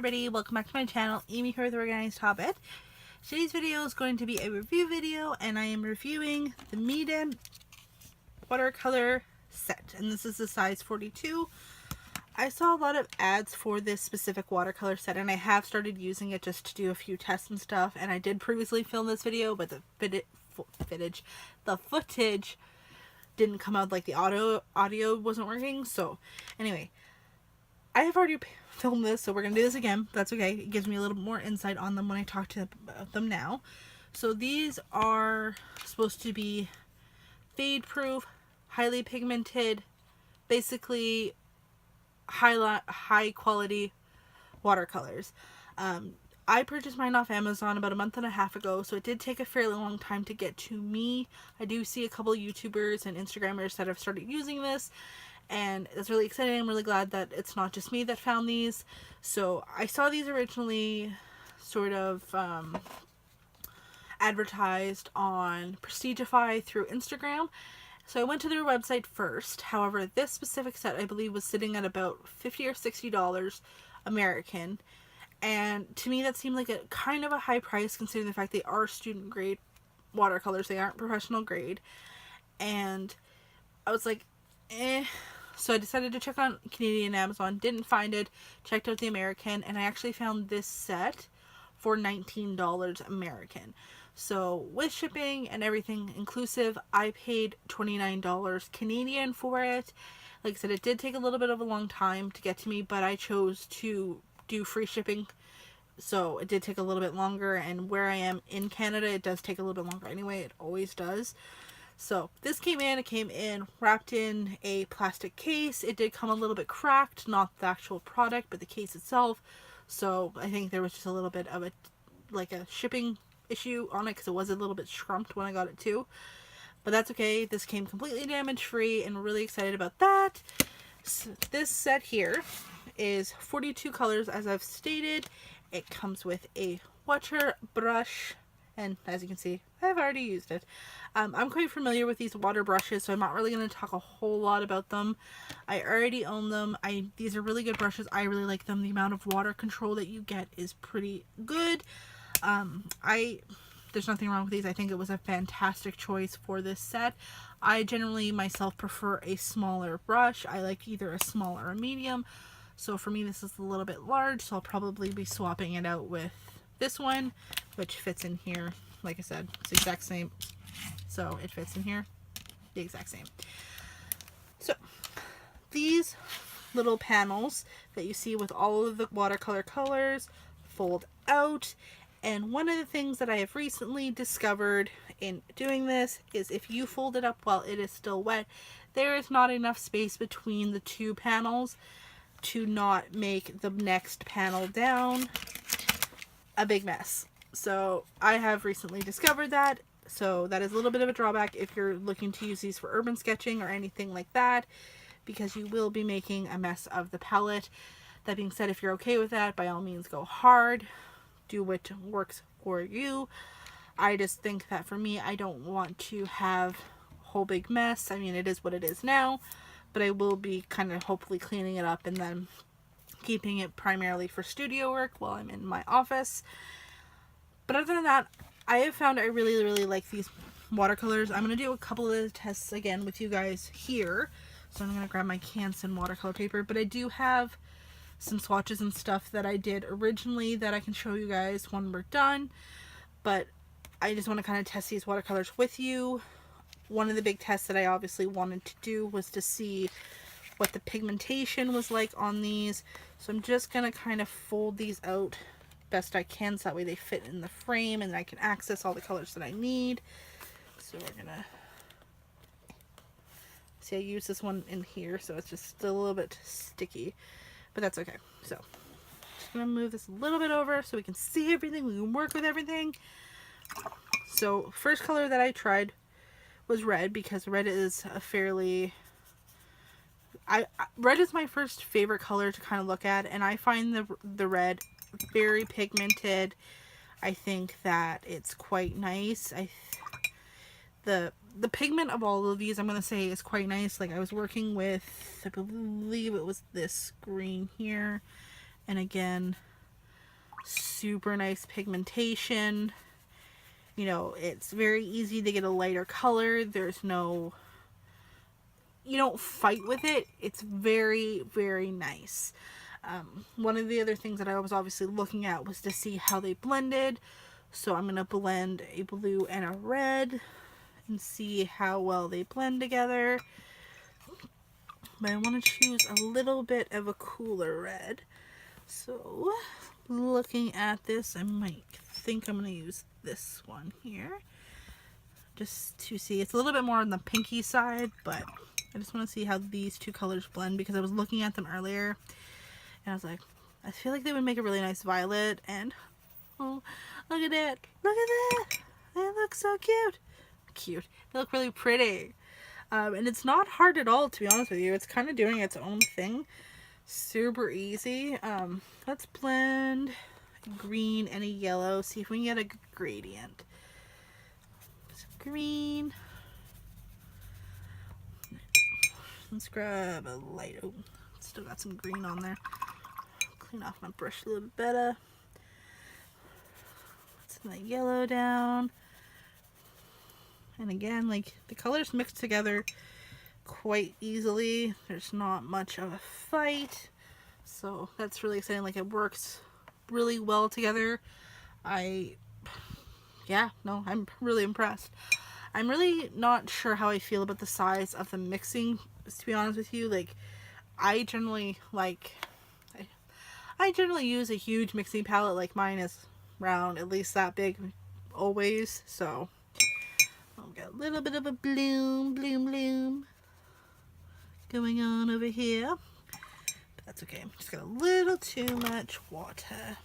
everybody, welcome back to my channel. Amy here with Organized Hobbit. Today's video is going to be a review video, and I am reviewing the Pigmented watercolor set, and this is the size 42. I saw a lot of ads for this specific watercolor set, and I have started using it just to do a few tests and stuff, and I did previously film this video, but the footage didn't come out, like the audio wasn't working. So anyway, I have already filmed this, so we're gonna do this again. That's okay. It gives me a little more insight on them when I talk to about them now. So these are supposed to be fade proof, highly pigmented, basically high quality watercolors. I purchased mine off Amazon about a month and a half ago, so it did take a fairly long time to get to me. I do see a couple of YouTubers and Instagrammers that have started using this, and it's really exciting. I'm really glad that it's not just me that found these. So I saw these originally sort of advertised on Prestigify through Instagram. So I went to their website first. However, this specific set I believe was sitting at about $50 or $60 American. And to me that seemed like a kind of a high price considering the fact they are student grade watercolors. They aren't professional grade. And I was like, eh. So I decided to check on Canadian Amazon. Didn't find it. Checked out the American. And I actually found this set for $19 American. So with shipping and everything inclusive, I paid $29 Canadian for it. Like I said, it did take a little bit of a long time to get to me, but I chose to do free shipping, so it did take a little bit longer, and where I am in Canada it does take a little bit longer anyway. It always does. So this came in wrapped in a plastic case. It did come a little bit cracked, not the actual product but the case itself, so I think there was just a little bit of a shipping issue on it because it was a little bit shrimped when I got it too, but that's okay. This came completely damage free and we're really excited about that. So this set here is 42 colors, as I've stated. It comes with a water brush, and as you can see, I've already used it. I'm quite familiar with these water brushes, so I'm not really going to talk a whole lot about them. I already own them. These are really good brushes. I really like them. The amount of water control that you get is pretty good. There's nothing wrong with these. I think it was a fantastic choice for this set. I generally myself prefer a smaller brush. I like either a small or a medium. So for me this is a little bit large, so I'll probably be swapping it out with this one, which fits in here. Like I said, it's the exact same. So it fits in here, the exact same. So these little panels that you see with all of the watercolor colors fold out. And one of the things that I have recently discovered in doing this is if you fold it up while it is still wet, there is not enough space between the two panels to not make the next panel down a big mess. So I have recently discovered that. So that is a little bit of a drawback if you're looking to use these for urban sketching or anything like that, because you will be making a mess of the palette. That being said, if you're okay with that, by all means go hard. Do what works for you. I just think that for me, I don't want to have a whole big mess. I mean, it is what it is now, but I will be kind of hopefully cleaning it up and then keeping it primarily for studio work while I'm in my office. But other than that, I have found I really, really like these watercolors. I'm going to do a couple of tests again with you guys here. So I'm going to grab my Canson watercolor paper, but I do have some swatches and stuff that I did originally that I can show you guys when we're done, but I just want to kind of test these watercolors with you. One of the big tests that I obviously wanted to do was to see what the pigmentation was like on these, so I'm just going to kind of fold these out best I can so that way they fit in the frame and I can access all the colors that I need. So we're going to see, I use this one in here, so it's just still a little bit sticky. But that's okay. So just gonna move this a little bit over so we can see everything, we can work with everything. So first color that I tried was red, because red is a fairly red is my first favorite color to kind of look at, and I find the red very pigmented. I think that it's quite nice. The pigment of all of these, I'm going to say, is quite nice. Like I was working with, I believe it was this green here, and again super nice pigmentation. You know, it's very easy to get a lighter color. There's no, you don't fight with it. It's very, very nice. One of the other things that I was obviously looking at was to see how they blended. So I'm going to blend a blue and a red and see how well they blend together. But I want to choose a little bit of a cooler red. So looking at this, I might think I'm going to use this one here. Just to see. It's a little bit more on the pinky side, but I just want to see how these two colors blend because I was looking at them earlier and I was like, I feel like they would make a really nice violet, and oh, look at it. Look at that. They look so cute. Cute. They look really pretty. And it's not hard at all, to be honest with you. It's kind of doing its own thing. Super easy. Let's blend a green and a yellow. See if we can get a gradient. Some green. Let's grab a light. Oh, still got some green on there. Clean off my brush a little bit better. Let's that yellow down. And again, like, the colors mix together quite easily. There's not much of a fight. So that's really exciting. Like, it works really well together. Yeah, no, I'm really impressed. I'm really not sure how I feel about the size of the mixing, to be honest with you. Like, I generally use a huge mixing palette. Like, mine is round, at least that big, always. So I've got a little bit of a bloom going on over here. But that's okay. Just got a little too much water.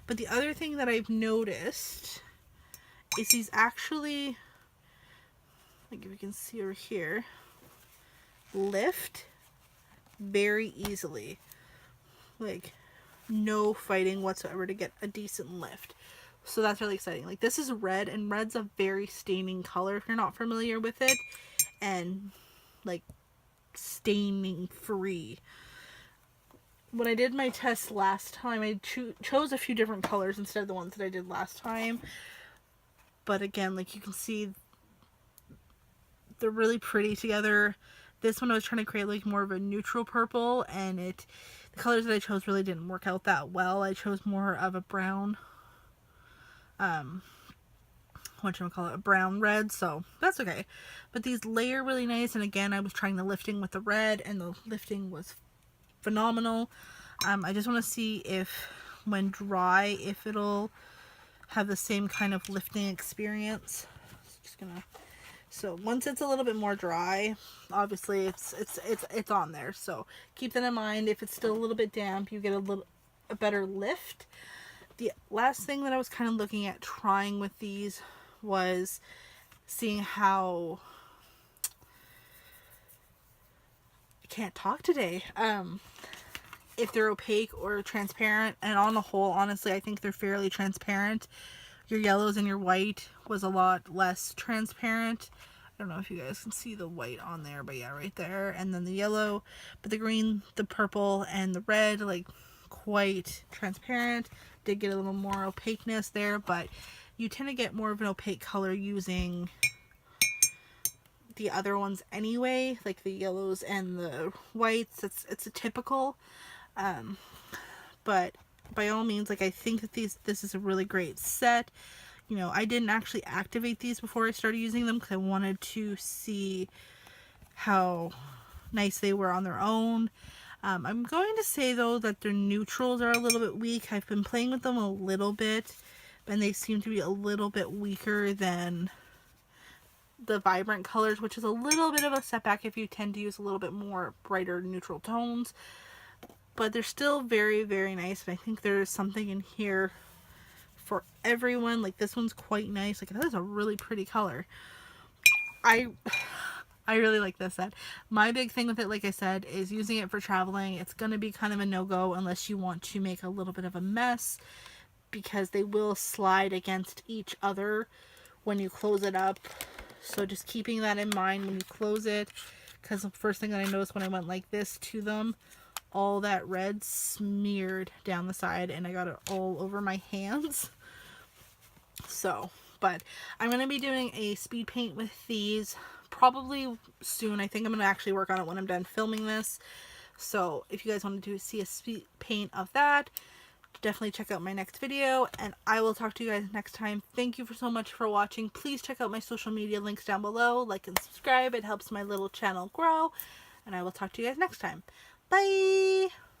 But the other thing that I've noticed is these actually, like, if you can see over here, lift very easily. Like, no fighting whatsoever to get a decent lift. So that's really exciting. Like, this is red, and red's a very staining color if you're not familiar with it. And, like, staining free. When I did my test last time, I chose a few different colors instead of the ones that I did last time. But again, like, you can see, they're really pretty together. This one I was trying to create, like, more of a neutral purple, and the colors that I chose really didn't work out that well. I chose more of a brown, a brown red, so that's okay. But these layer really nice, and again, I was trying the lifting with the red, and the lifting was phenomenal. I just want to see if, when dry, if it'll have the same kind of lifting experience. So once it's a little bit more dry, obviously it's on there. So keep that in mind. If it's still a little bit damp, you get a better lift. The last thing that I was kind of looking at trying with these was seeing how, I can't talk today. If they're opaque or transparent, and on the whole, honestly, I think they're fairly transparent. Your yellows and your white was a lot less transparent. I don't know if you guys can see the white on there, but yeah, right there. And then the yellow, but the green, the purple, and the red, like, quite transparent. Did get a little more opaqueness there, but you tend to get more of an opaque color using the other ones anyway, like the yellows and the whites. It's a typical, but by all means, like, I think that this is a really great set. You know, I didn't actually activate these before I started using them because I wanted to see how nice they were on their own. I'm going to say, though, that their neutrals are a little bit weak. I've been playing with them a little bit, and they seem to be a little bit weaker than the vibrant colors, which is a little bit of a setback if you tend to use a little bit more brighter neutral tones. But they're still very, very nice, and I think there's something in here for everyone. Like, this one's quite nice. Like, that is a really pretty color. I really like this set. My big thing with it, like I said, is using it for traveling. It's going to be kind of a no-go unless you want to make a little bit of a mess, because they will slide against each other when you close it up. So just keeping that in mind when you close it, because the first thing that I noticed when I went like this to them all that red smeared down the side, and I got it all over my hands. So, but I'm going to be doing a speed paint with these probably soon. I think I'm going to actually work on it when I'm done filming this. So if you guys want to see a speed paint of that, definitely check out my next video, and I will talk to you guys next time. Thank you so much for watching. Please check out my social media links down below. Like and subscribe. It helps my little channel grow, and I will talk to you guys next time. Bye!